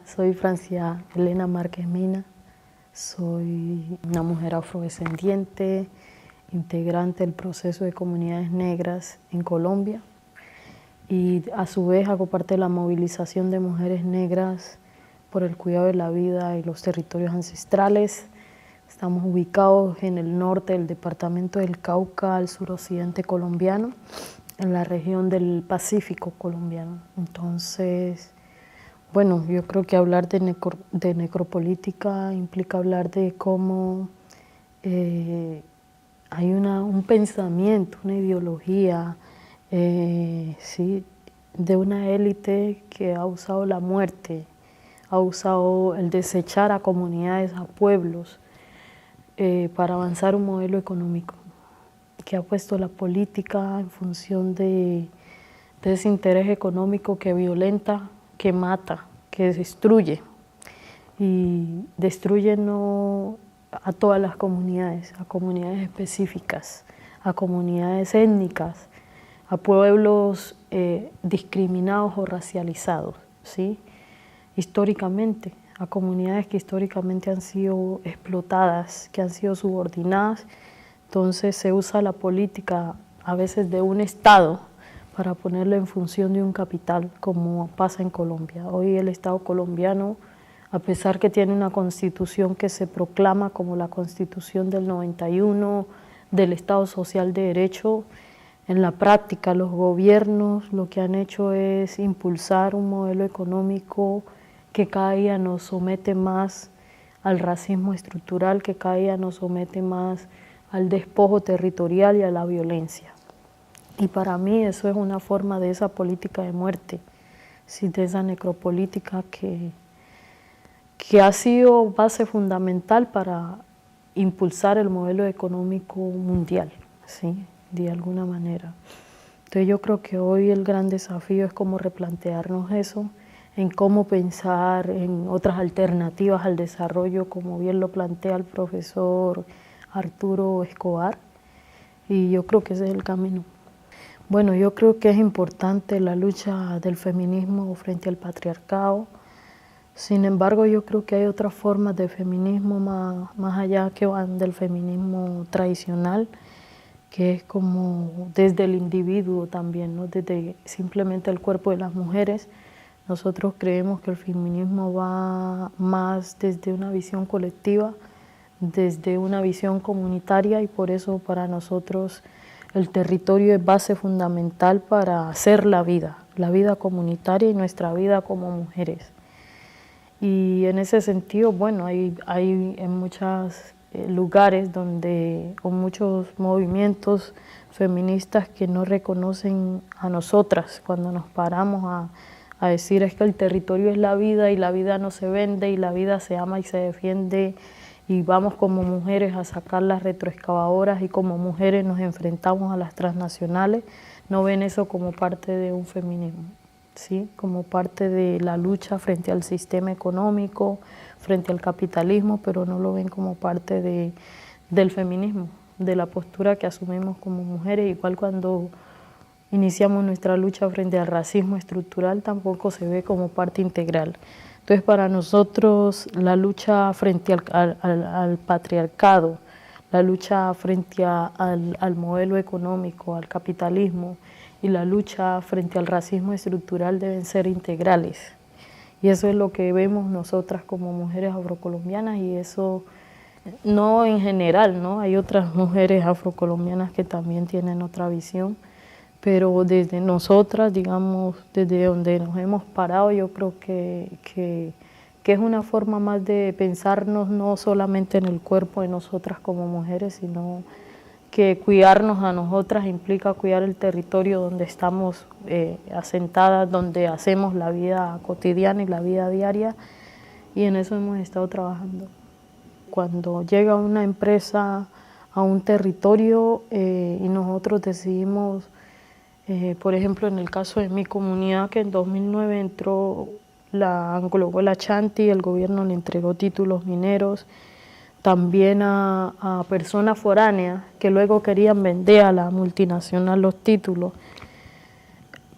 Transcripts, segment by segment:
soy Francia Elena Márquez Mina, soy una mujer afrodescendiente, integrante del proceso de comunidades negras en Colombia y a su vez hago parte de la movilización de mujeres negras por el cuidado de la vida y los territorios ancestrales. Estamos ubicados en el norte del departamento del Cauca, al suroccidente colombiano, en la región del Pacífico colombiano. Entonces, bueno, yo creo que hablar de necropolítica implica hablar de cómo hay un pensamiento, una ideología, ¿sí?, de una élite que ha usado la muerte, ha usado el desechar a comunidades, a pueblos, para avanzar un modelo económico, que ha puesto la política en función de ese interés económico que violenta, que mata, que destruye. Y destruye no a todas las comunidades, a comunidades específicas, a comunidades étnicas, a pueblos discriminados o racializados, ¿sí?, históricamente, a comunidades que históricamente han sido explotadas, que han sido subordinadas. Entonces se usa la política a veces de un Estado para ponerla en función de un capital, como pasa en Colombia. Hoy el Estado colombiano, a pesar que tiene una constitución que se proclama como la Constitución del 91, del Estado Social de Derecho, en la práctica los gobiernos lo que han hecho es impulsar un modelo económico que cada día nos somete más al racismo estructural, que cada día nos somete más al despojo territorial y a la violencia. Y para mí eso es una forma de esa política de muerte, ¿sí?, de esa necropolítica que ha sido base fundamental para impulsar el modelo económico mundial, ¿sí?, de alguna manera. Entonces yo creo que hoy el gran desafío es cómo replantearnos eso, en cómo pensar en otras alternativas al desarrollo, como bien lo plantea el profesor Arturo Escobar, y yo creo que ese es el camino. Bueno, yo creo que es importante la lucha del feminismo frente al patriarcado. Sin embargo, yo creo que hay otras formas de feminismo más allá que van del feminismo tradicional, que es como desde el individuo también, ¿no?, desde simplemente el cuerpo de las mujeres. Nosotros creemos que el feminismo va más desde una visión colectiva, desde una visión comunitaria, y por eso para nosotros el territorio es base fundamental para hacer la vida comunitaria y nuestra vida como mujeres. Y en ese sentido, bueno, hay en muchos lugares o muchos movimientos feministas que no reconocen a nosotras cuando nos paramos a decir es que el territorio es la vida y la vida no se vende y la vida se ama y se defiende, y vamos como mujeres a sacar las retroexcavadoras y como mujeres nos enfrentamos a las transnacionales. No ven eso como parte de un feminismo, ¿sí?, como parte de la lucha frente al sistema económico, frente al capitalismo, pero no lo ven como parte del feminismo, de la postura que asumimos como mujeres. Igual cuando iniciamos nuestra lucha frente al racismo estructural, tampoco se ve como parte integral. Entonces, para nosotros, la lucha frente al patriarcado, la lucha frente al modelo económico, al capitalismo, y la lucha frente al racismo estructural deben ser integrales. Y eso es lo que vemos nosotras como mujeres afrocolombianas, y eso no en general, ¿no? Hay otras mujeres afrocolombianas que también tienen otra visión, pero desde nosotras, digamos, desde donde nos hemos parado, yo creo que es una forma más de pensarnos no solamente en el cuerpo de nosotras como mujeres, sino que cuidarnos a nosotras implica cuidar el territorio donde estamos asentadas, donde hacemos la vida cotidiana y la vida diaria, y en eso hemos estado trabajando. Cuando llega una empresa a un territorio y nosotros decidimos, por ejemplo, en el caso de mi comunidad, que en 2009 entró la Anglo-Angola Ashanti, el gobierno le entregó títulos mineros, también a personas foráneas que luego querían vender a la multinacional los títulos.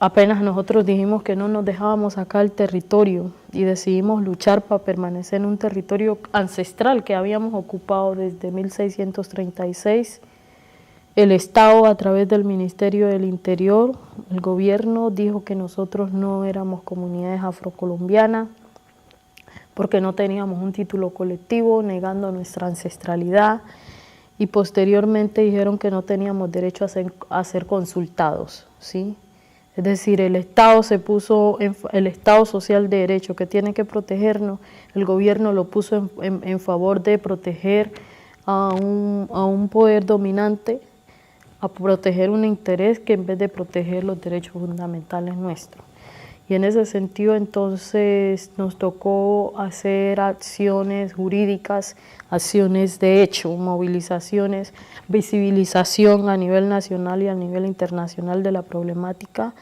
apenas nosotros dijimos que no nos dejábamos sacar el territorio y decidimos luchar para permanecer en un territorio ancestral que habíamos ocupado desde 1636, el Estado, a través del Ministerio del Interior, el gobierno dijo que nosotros no éramos comunidades afrocolombianas porque no teníamos un título colectivo, negando nuestra ancestralidad, y posteriormente dijeron que no teníamos derecho a ser consultados, ¿sí? Es decir, el Estado el Estado social de derecho que tiene que protegernos, el gobierno lo puso en favor de proteger a un poder dominante, a proteger un interés que en vez de proteger los derechos fundamentales nuestros. Y en ese sentido entonces nos tocó hacer acciones jurídicas, acciones de hecho, movilizaciones, visibilización a nivel nacional y a nivel internacional de la problemática.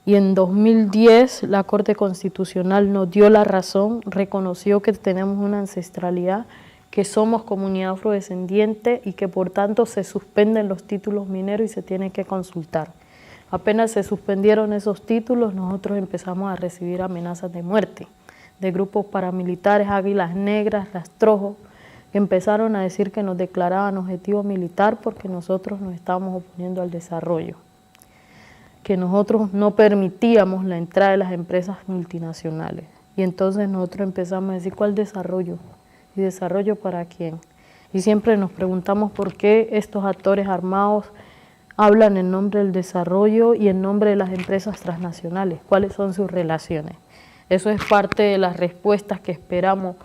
Y en 2010 la Corte Constitucional nos dio la razón, reconoció que tenemos una ancestralidad, que somos comunidad afrodescendiente y que por tanto se suspenden los títulos mineros y se tiene que consultar. Apenas se suspendieron esos títulos, nosotros empezamos a recibir amenazas de muerte de grupos paramilitares, Águilas Negras, Rastrojos, que empezaron a decir que nos declaraban objetivo militar porque nosotros nos estábamos oponiendo al desarrollo, que nosotros no permitíamos la entrada de las empresas multinacionales. Y entonces nosotros empezamos a decir, ¿cuál desarrollo? ¿Y desarrollo para quién? Y siempre nos preguntamos por qué estos actores armados hablan en nombre del desarrollo y en nombre de las empresas transnacionales, cuáles son sus relaciones. Eso es parte de las respuestas que esperamos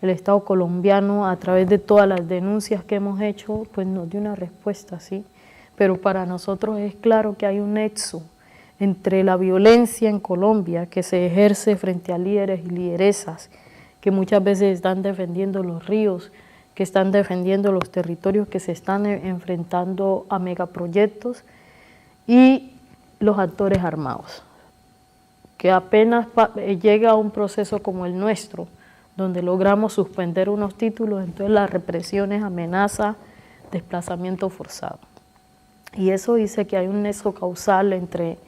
el Estado colombiano a través de todas las denuncias que hemos hecho, pues nos dio una respuesta, sí. Pero para nosotros es claro que hay un nexo entre la violencia en Colombia que se ejerce frente a líderes y lideresas que muchas veces están defendiendo los ríos, que están defendiendo los territorios, que se están enfrentando a megaproyectos, y los actores armados, que apenas llega a un proceso como el nuestro, donde logramos suspender unos títulos, entonces la represión es amenaza, desplazamiento forzado. Y eso dice que hay un nexo causal entre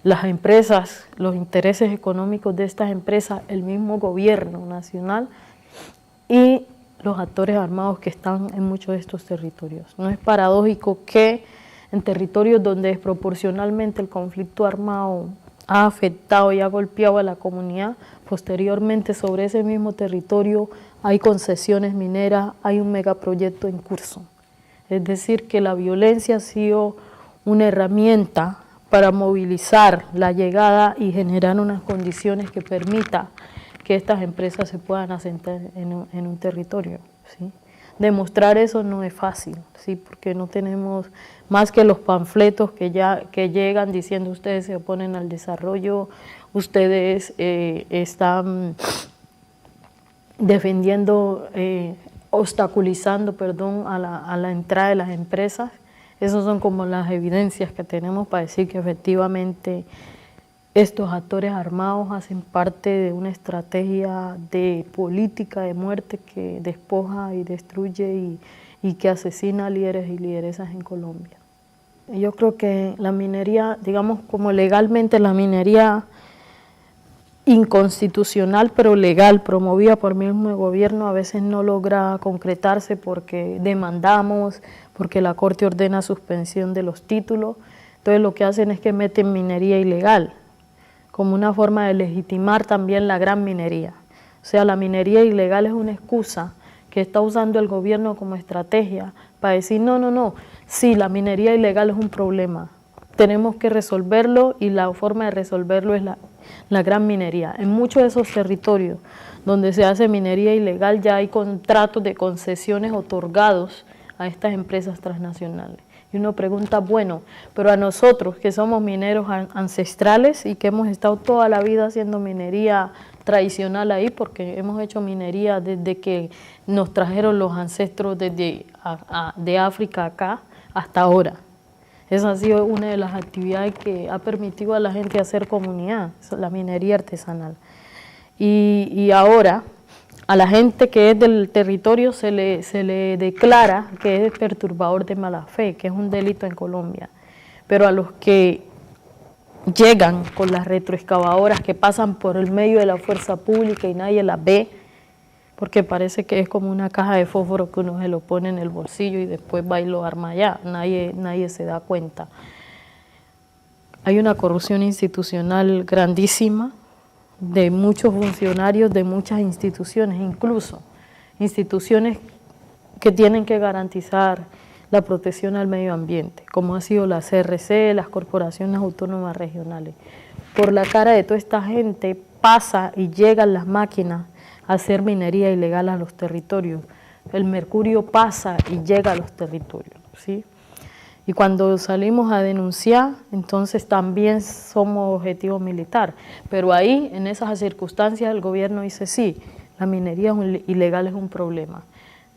las empresas, los intereses económicos de estas empresas, el mismo gobierno nacional y los actores armados que están en muchos de estos territorios. No es paradójico que en territorios donde desproporcionalmente el conflicto armado ha afectado y ha golpeado a la comunidad, posteriormente sobre ese mismo territorio hay concesiones mineras, hay un megaproyecto en curso. Es decir, que la violencia ha sido una herramienta para movilizar la llegada y generar unas condiciones que permita que estas empresas se puedan asentar en un territorio, ¿sí? Demostrar eso no es fácil, ¿sí? Porque no tenemos más que los panfletos que llegan diciendo ustedes se oponen al desarrollo, ustedes están defendiendo, obstaculizando, a la entrada de las empresas. Esas son como las evidencias que tenemos para decir que efectivamente estos actores armados hacen parte de una estrategia de política de muerte que despoja y destruye y que asesina a líderes y lideresas en Colombia. Yo creo que la minería, digamos como legalmente la minería inconstitucional pero legal, promovida por el mismo gobierno, a veces no logra concretarse porque demandamos, porque la Corte ordena suspensión de los títulos. Entonces lo que hacen es que meten minería ilegal, como una forma de legitimar también la gran minería. O sea, la minería ilegal es una excusa que está usando el gobierno como estrategia para decir, no, sí, la minería ilegal es un problema, tenemos que resolverlo y la forma de resolverlo es la gran minería. En muchos de esos territorios donde se hace minería ilegal ya hay contratos de concesiones otorgados a estas empresas transnacionales. Y uno pregunta, bueno, pero a nosotros que somos mineros ancestrales y que hemos estado toda la vida haciendo minería tradicional ahí, porque hemos hecho minería desde que nos trajeron los ancestros de África acá hasta ahora. Esa ha sido una de las actividades que ha permitido a la gente hacer comunidad, la minería artesanal. Y ahora a la gente que es del territorio se le declara que es perturbador de mala fe, que es un delito en Colombia. Pero a los que llegan con las retroexcavadoras que pasan por el medio de la fuerza pública y nadie las ve, porque parece que es como una caja de fósforo que uno se lo pone en el bolsillo y después va y lo arma allá, nadie se da cuenta. Hay una corrupción institucional grandísima de muchos funcionarios de muchas instituciones, incluso instituciones que tienen que garantizar la protección al medio ambiente, como ha sido la CRC, las corporaciones autónomas regionales. Por la cara de toda esta gente pasa y llegan las máquinas a hacer minería ilegal a los territorios. El mercurio pasa y llega a los territorios, ¿sí? Y cuando salimos a denunciar, entonces también somos objetivo militar. Pero ahí, en esas circunstancias, el gobierno dice, sí, la minería ilegal es un problema.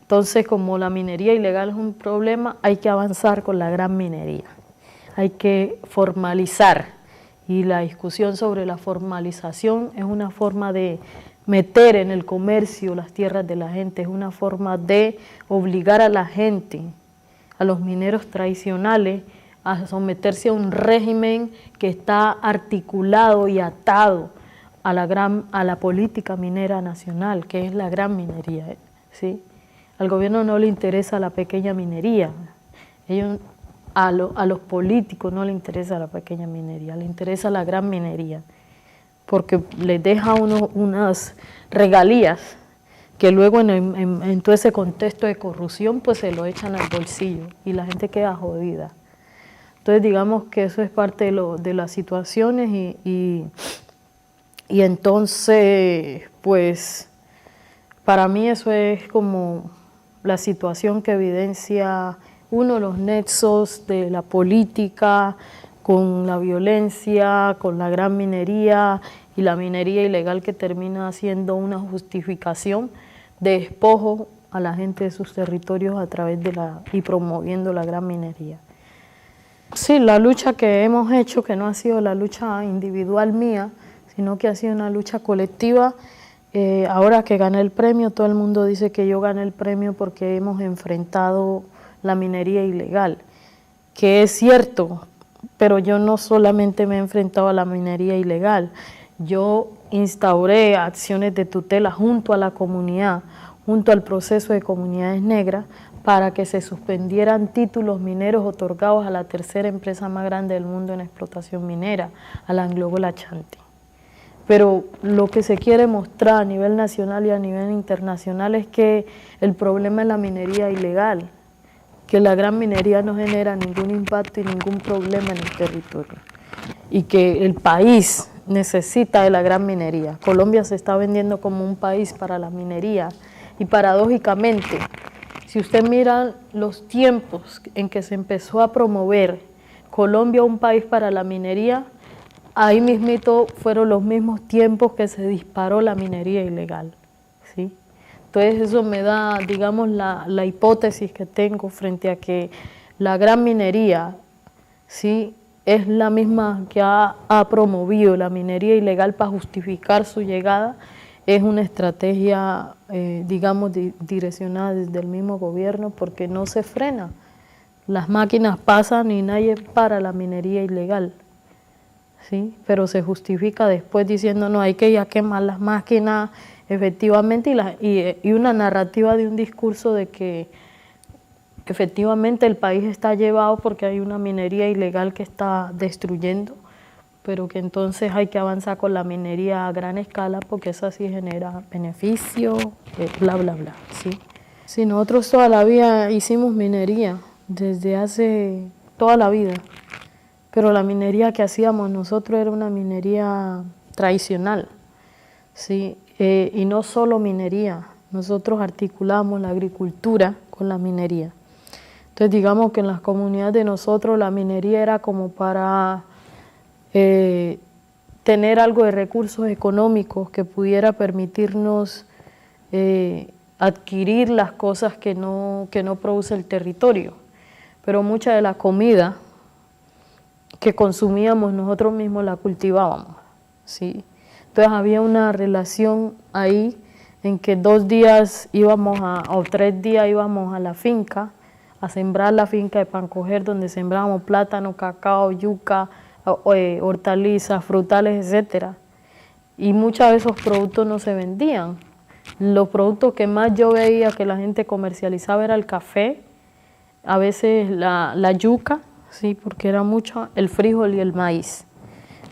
Entonces, como la minería ilegal es un problema, hay que avanzar con la gran minería. Hay que formalizar. Y la discusión sobre la formalización es una forma de meter en el comercio las tierras de la gente, es una forma de obligar a la gente, a los mineros tradicionales, a someterse a un régimen que está articulado y atado a la política minera nacional, que es la gran minería, ¿sí? Al gobierno no le interesa la pequeña minería, a los políticos no le interesa la pequeña minería, le interesa la gran minería, porque les deja unas regalías que luego en todo ese contexto de corrupción pues se lo echan al bolsillo y la gente queda jodida. Entonces digamos que eso es parte de las situaciones y entonces pues para mí eso es como la situación que evidencia los nexos de la política con la violencia, con la gran minería y la minería ilegal que termina siendo una justificación de despojo a la gente de sus territorios a través y promoviendo la gran minería. Sí, la lucha que hemos hecho, que no ha sido la lucha individual mía, sino que ha sido una lucha colectiva. Ahora que gané el premio, todo el mundo dice que yo gané el premio porque hemos enfrentado la minería ilegal, que es cierto, pero yo no solamente me he enfrentado a la minería ilegal, yo instauré acciones de tutela junto a la comunidad, junto al proceso de comunidades negras, para que se suspendieran títulos mineros otorgados a la tercera empresa más grande del mundo en explotación minera, a la AngloGold Ashanti. Pero lo que se quiere mostrar a nivel nacional y a nivel internacional es que el problema es la minería ilegal, que la gran minería no genera ningún impacto y ningún problema en el territorio, y que el país necesita de la gran minería. Colombia se está vendiendo como un país para la minería y paradójicamente, si usted mira los tiempos en que se empezó a promover Colombia un país para la minería, ahí mismito fueron los mismos tiempos que se disparó la minería ilegal, ¿sí? Entonces eso me da, digamos, la hipótesis que tengo frente a que la gran minería, ¿sí?, es la misma que ha promovido la minería ilegal para justificar su llegada, es una estrategia, digamos, direccionada desde el mismo gobierno porque no se frena. Las máquinas pasan y nadie para la minería ilegal, ¿sí? Pero se justifica después diciendo, no, hay que ya quemar las máquinas, efectivamente, y una narrativa de un discurso de que efectivamente el país está llevado porque hay una minería ilegal que está destruyendo, pero que entonces hay que avanzar con la minería a gran escala porque esa sí genera beneficio, bla, bla, bla, ¿sí? Sí, nosotros toda la vida hicimos minería, desde hace toda la vida, pero la minería que hacíamos nosotros era una minería tradicional, ¿sí? Y no solo minería, nosotros articulamos la agricultura con la minería. Entonces digamos que en las comunidades de nosotros la minería era como para tener algo de recursos económicos que pudiera permitirnos adquirir las cosas que no produce el territorio. Pero mucha de la comida que consumíamos nosotros mismos la cultivábamos, ¿sí? Entonces había una relación ahí en que 2 días íbamos o 3 días íbamos a la finca, a sembrar la finca de Pancoger, donde sembrábamos plátano, cacao, yuca, hortalizas, frutales, etcétera. Y muchos de esos productos no se vendían. Los productos que más yo veía que la gente comercializaba era el café, a veces la yuca, sí, porque era mucho, el frijol y el maíz.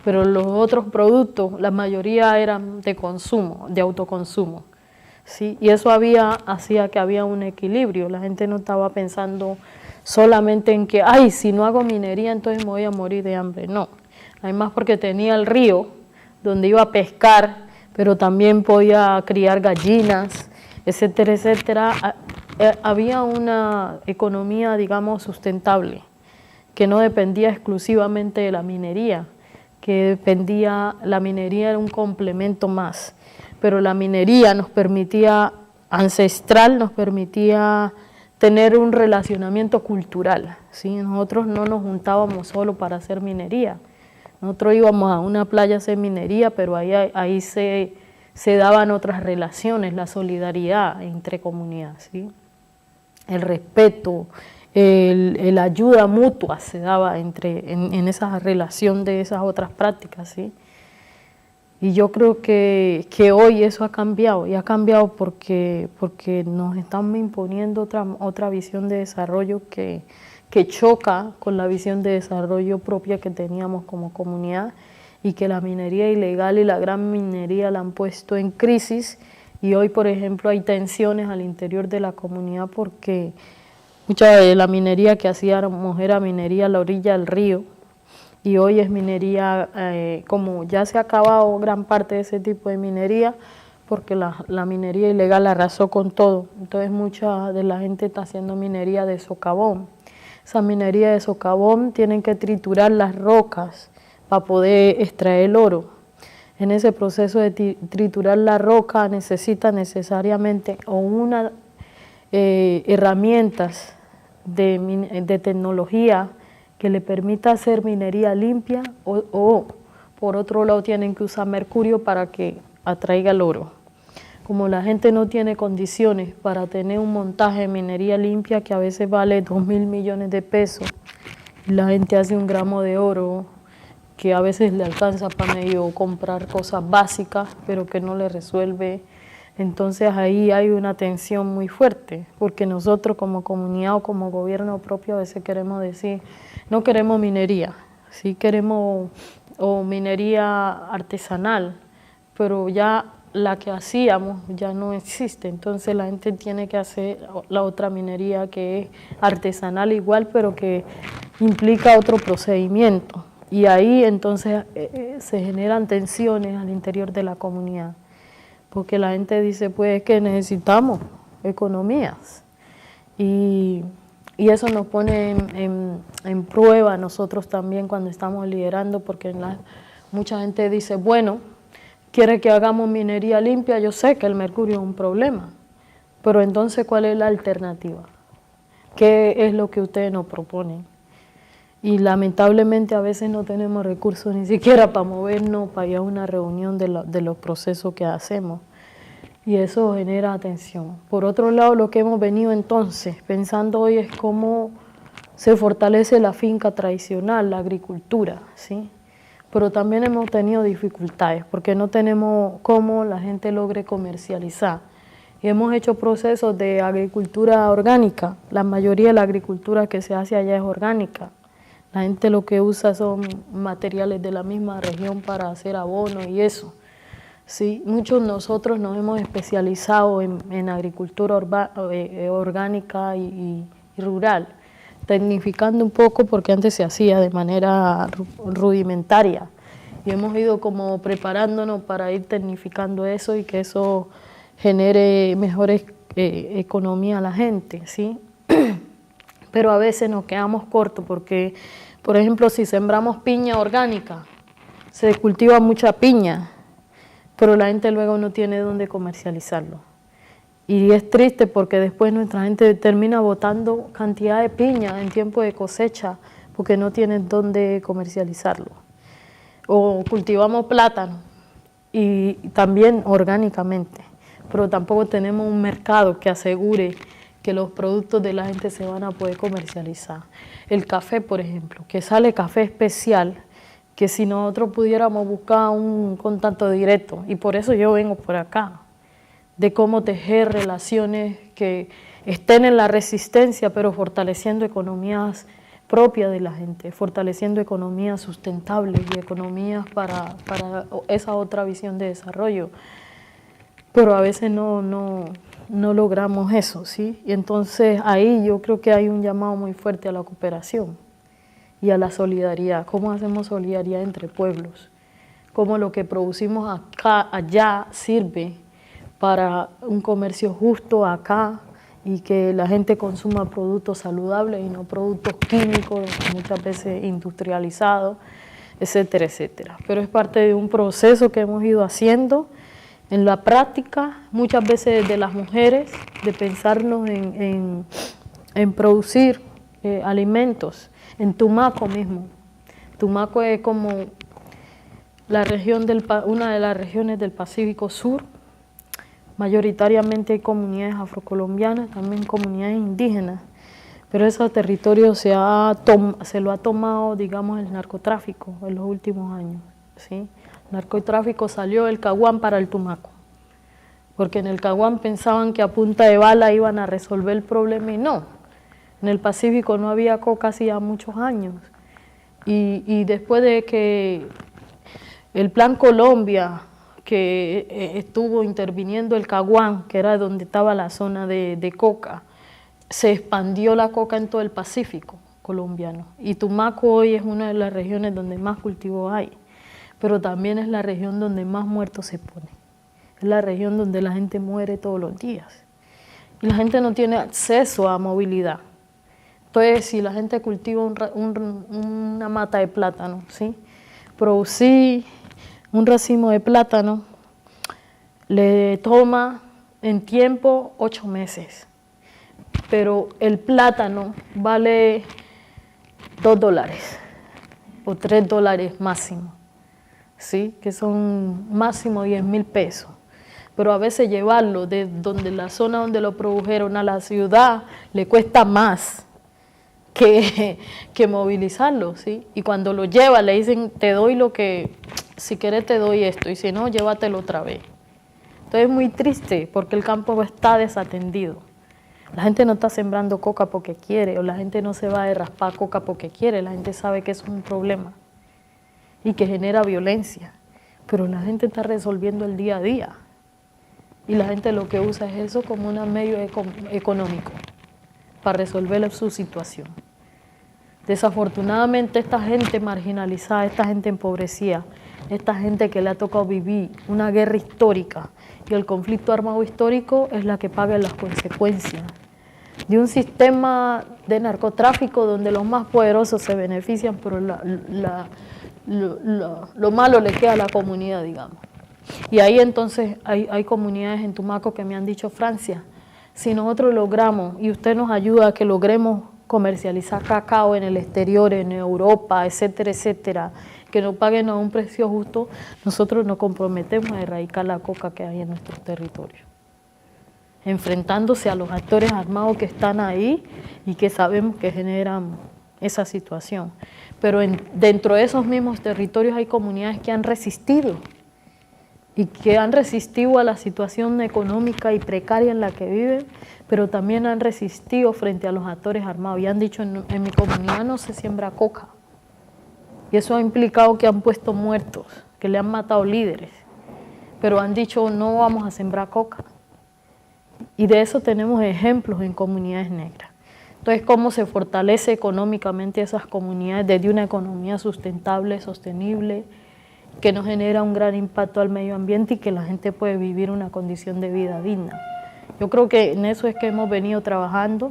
Pero los otros productos, la mayoría eran de consumo, de autoconsumo. ¿Sí? Y eso hacía que había un equilibrio. La gente no estaba pensando solamente en que, ay, si no hago minería, entonces me voy a morir de hambre. No, además porque tenía el río donde iba a pescar, pero también podía criar gallinas, etcétera, etcétera. Había una economía, digamos, sustentable, que no dependía exclusivamente de la minería, la minería era un complemento más, pero la minería nos permitía, ancestral, nos permitía tener un relacionamiento cultural, ¿sí? Nosotros no nos juntábamos solo para hacer minería, nosotros íbamos a una playa a hacer minería, pero ahí se daban otras relaciones, la solidaridad entre comunidades, ¿sí? El respeto, la ayuda mutua se daba en esa relación de esas otras prácticas, ¿sí? Y yo creo que hoy eso ha cambiado, y ha cambiado porque nos están imponiendo otra visión de desarrollo que choca con la visión de desarrollo propia que teníamos como comunidad, y que la minería ilegal y la gran minería la han puesto en crisis, y hoy, por ejemplo, hay tensiones al interior de la comunidad porque mucha de la minería que hacíamos era minería a la orilla del río, y hoy es minería, como ya se ha acabado gran parte de ese tipo de minería, porque la minería ilegal arrasó con todo. Entonces mucha de la gente está haciendo minería de socavón. Esa minería de socavón tienen que triturar las rocas para poder extraer el oro. En ese proceso de triturar la roca necesita necesariamente herramientas de tecnología que le permita hacer minería limpia, o por otro lado tienen que usar mercurio para que atraiga el oro. Como la gente no tiene condiciones para tener un montaje de minería limpia que a veces vale 2.000 millones de pesos, y la gente hace un gramo de oro que a veces le alcanza para medio comprar cosas básicas, pero que no le resuelve. Entonces ahí hay una tensión muy fuerte, porque nosotros como comunidad o como gobierno propio a veces queremos decir, no queremos minería, sí queremos minería artesanal, pero ya la que hacíamos ya no existe, entonces la gente tiene que hacer la otra minería que es artesanal igual, pero que implica otro procedimiento. Y ahí entonces se generan tensiones al interior de la comunidad, porque la gente dice, pues es que necesitamos economías, y eso nos pone en prueba a nosotros también cuando estamos liderando, porque mucha gente dice, bueno, quiere que hagamos minería limpia, yo sé que el mercurio es un problema, pero entonces ¿cuál es la alternativa? ¿Qué es lo que ustedes nos proponen? Y lamentablemente a veces no tenemos recursos ni siquiera para movernos, para ir a una reunión de los procesos que hacemos. Y eso genera tensión. Por otro lado, lo que hemos venido entonces pensando hoy es cómo se fortalece la finca tradicional, la agricultura, ¿sí? Pero también hemos tenido dificultades porque no tenemos cómo la gente logre comercializar. Y hemos hecho procesos de agricultura orgánica. La mayoría de la agricultura que se hace allá es orgánica. La gente lo que usa son materiales de la misma región para hacer abono y eso. Sí, muchos de nosotros nos hemos especializado en agricultura orgánica y rural, tecnificando un poco porque antes se hacía de manera rudimentaria, y hemos ido como preparándonos para ir tecnificando eso y que eso genere mejores economía a la gente, ¿sí? Pero a veces nos quedamos cortos porque, por ejemplo, si sembramos piña orgánica, se cultiva mucha piña, pero la gente luego no tiene dónde comercializarlo. Y es triste porque después nuestra gente termina botando cantidad de piña en tiempo de cosecha porque no tienen dónde comercializarlo. O cultivamos plátano, y también orgánicamente, pero tampoco tenemos un mercado que asegure que los productos de la gente se van a poder comercializar. El café, por ejemplo, que sale café especial, que si nosotros pudiéramos buscar un contacto directo, y por eso yo vengo por acá, de cómo tejer relaciones que estén en la resistencia, pero fortaleciendo economías propias de la gente, fortaleciendo economías sustentables y economías para esa otra visión de desarrollo. Pero a veces no logramos eso, ¿sí? Y entonces ahí yo creo que hay un llamado muy fuerte a la cooperación y a la solidaridad. ¿Cómo hacemos solidaridad entre pueblos? Cómo lo que producimos acá, allá, sirve para un comercio justo acá y que la gente consuma productos saludables y no productos químicos, muchas veces industrializados, etcétera, etcétera. Pero es parte de un proceso que hemos ido haciendo en la práctica, muchas veces de las mujeres, de pensarnos en producir alimentos, en Tumaco mismo. Tumaco es como la región una de las regiones del Pacífico Sur. Mayoritariamente hay comunidades afrocolombianas, también comunidades indígenas, pero ese territorio se lo ha tomado, digamos, el narcotráfico en los últimos años, ¿sí? El narcotráfico salió del Caguán para el Tumaco, porque en el Caguán pensaban que a punta de bala iban a resolver el problema y no. En el Pacífico no había coca hacía muchos años, y después de que el Plan Colombia, que estuvo interviniendo el Caguán, que era donde estaba la zona de coca, se expandió la coca en todo el Pacífico colombiano. Y Tumaco hoy es una de las regiones donde más cultivos hay, pero también es la región donde más muertos se pone. Es la región donde la gente muere todos los días. Y la gente no tiene acceso a movilidad. Entonces, si la gente cultiva una mata de plátano, ¿sí? Producir un racimo de plátano le toma en tiempo 8 meses, pero el plátano vale $2 o $3 máximo, ¿sí? Que son máximo 10.000 pesos. Pero a veces llevarlo de la zona donde lo produjeron a la ciudad le cuesta más que movilizarlo, ¿sí? Y cuando lo lleva le dicen, te doy lo que, si quieres te doy esto, y si no, llévatelo otra vez. Entonces es muy triste porque el campo está desatendido. La gente no está sembrando coca porque quiere, o la gente no se va a raspar coca porque quiere, la gente sabe que es un problema y que genera violencia, pero la gente está resolviendo el día a día y la gente lo que usa es eso como un medio económico para resolver su situación. Desafortunadamente esta gente marginalizada, esta gente empobrecida, esta gente que le ha tocado vivir una guerra histórica y el conflicto armado histórico es la que paga las consecuencias de un sistema de narcotráfico donde los más poderosos se benefician, pero lo malo le queda a la comunidad, digamos. Y ahí entonces hay comunidades en Tumaco que me han dicho, Francia, si nosotros logramos y usted nos ayuda a que logremos comercializar cacao en el exterior, en Europa, etcétera, etcétera, que nos paguen a un precio justo, nosotros nos comprometemos a erradicar la coca que hay en nuestros territorios, enfrentándose a los actores armados que están ahí y que sabemos que generan esa situación. Pero dentro de esos mismos territorios hay comunidades que han resistido y que han resistido a la situación económica y precaria en la que viven, pero también han resistido frente a los actores armados y han dicho, en mi comunidad no se siembra coca. Y eso ha implicado que han puesto muertos, que le han matado líderes, pero han dicho, no vamos a sembrar coca. Y de eso tenemos ejemplos en comunidades negras. Entonces, ¿cómo se fortalece económicamente esas comunidades desde una economía sustentable, sostenible, que no genera un gran impacto al medio ambiente y que la gente puede vivir una condición de vida digna? Yo creo que en eso es que hemos venido trabajando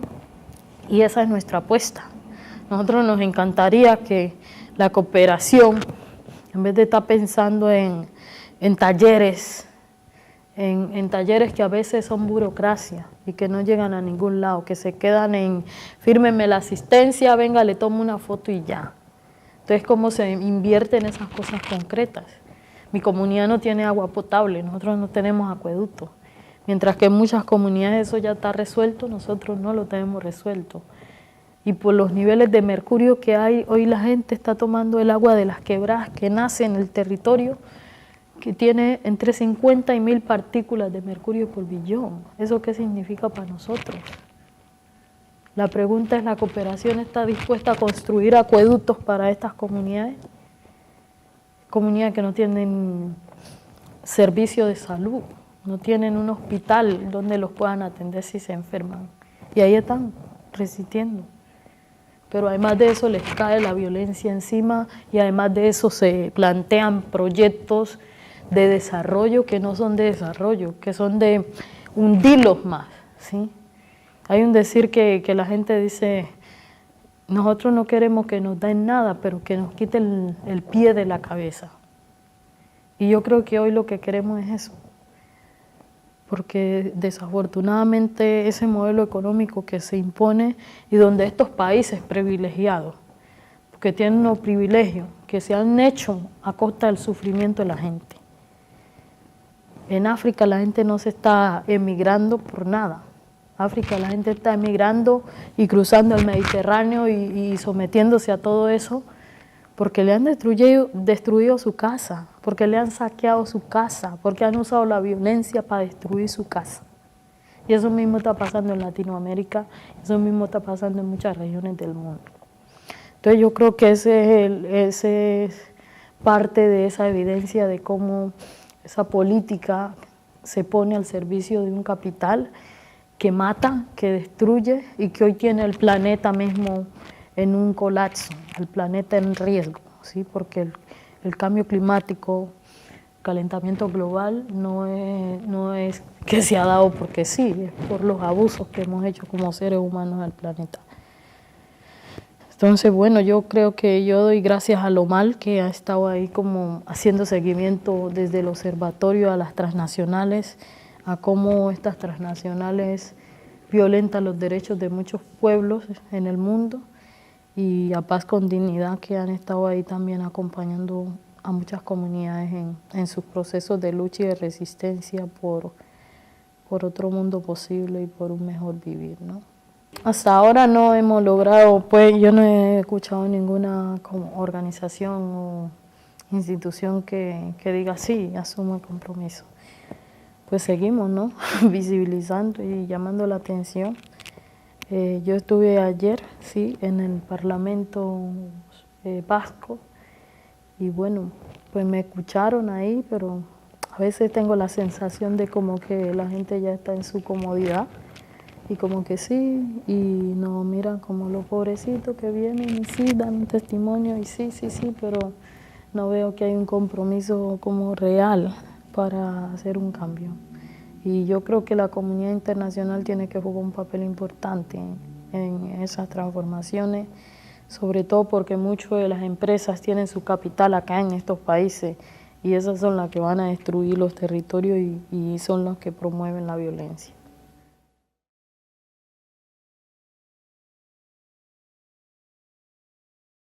y esa es nuestra apuesta. Nosotros nos encantaría que la cooperación, en vez de estar pensando en talleres, en talleres que a veces son burocracia y que no llegan a ningún lado, que se quedan en fírmeme la asistencia, venga, le tomo una foto y ya. Entonces, ¿cómo se invierte en esas cosas concretas? Mi comunidad no tiene agua potable, nosotros no tenemos acueducto. Mientras que en muchas comunidades eso ya está resuelto, nosotros no lo tenemos resuelto. y por los niveles de mercurio que hay, hoy la gente está tomando el agua de las quebradas que nace en el territorio, que tiene entre 50 y 1000 partículas de mercurio por billón. ¿Eso qué significa para nosotros? La pregunta es, ¿la cooperación está dispuesta a construir acueductos para estas comunidades? Comunidades que no tienen servicio de salud, no tienen un hospital donde los puedan atender si se enferman. Y ahí están resistiendo. Pero además de eso les cae la violencia encima y además de eso se plantean proyectos de desarrollo que no son de desarrollo, que son de hundirlos más, ¿sí? Hay un decir que la gente dice, nosotros no queremos que nos den nada, pero que nos quiten el pie de la cabeza. Y yo creo que hoy lo que queremos es eso, porque desafortunadamente ese modelo económico que se impone y donde estos países privilegiados, porque tienen unos privilegios que se han hecho a costa del sufrimiento de la gente. En África la gente no se está emigrando por nada. África la gente está emigrando y cruzando el Mediterráneo y sometiéndose a todo eso porque le han destruido su casa, porque le han saqueado su casa, porque han usado la violencia para destruir su casa. Y eso mismo está pasando en Latinoamérica, eso mismo está pasando en muchas regiones del mundo. Entonces yo creo que ese es parte de esa evidencia de cómo esa política se pone al servicio de un capital que mata, que destruye y que hoy tiene el planeta mismo en un colapso, el planeta en riesgo, ¿sí? Porque el cambio climático, el calentamiento global no es que se ha dado porque sí, es por los abusos que hemos hecho como seres humanos al planeta. Entonces, bueno, yo creo que yo doy gracias a Lomal, que ha estado ahí como haciendo seguimiento desde el observatorio a las transnacionales, a cómo estas transnacionales violentan los derechos de muchos pueblos en el mundo, y a Paz con Dignidad, que han estado ahí también acompañando a muchas comunidades en sus procesos de lucha y de resistencia por otro mundo posible y por un mejor vivir, ¿no? Hasta ahora no hemos logrado, pues yo no he escuchado ninguna como organización o institución que diga sí, asumo el compromiso. Pues seguimos, ¿no? Visibilizando y llamando la atención. Yo estuve ayer, sí, en el Parlamento vasco y bueno, pues me escucharon ahí, pero a veces tengo la sensación de como que la gente ya está en su comodidad y como que sí, y nos miran como los pobrecitos que vienen y sí, dan un testimonio y sí, pero no veo que hay un compromiso como real para hacer un cambio. Y yo creo que la comunidad internacional tiene que jugar un papel importante en esas transformaciones, sobre todo porque muchas de las empresas tienen su capital acá en estos países y esas son las que van a destruir los territorios y son las que promueven la violencia.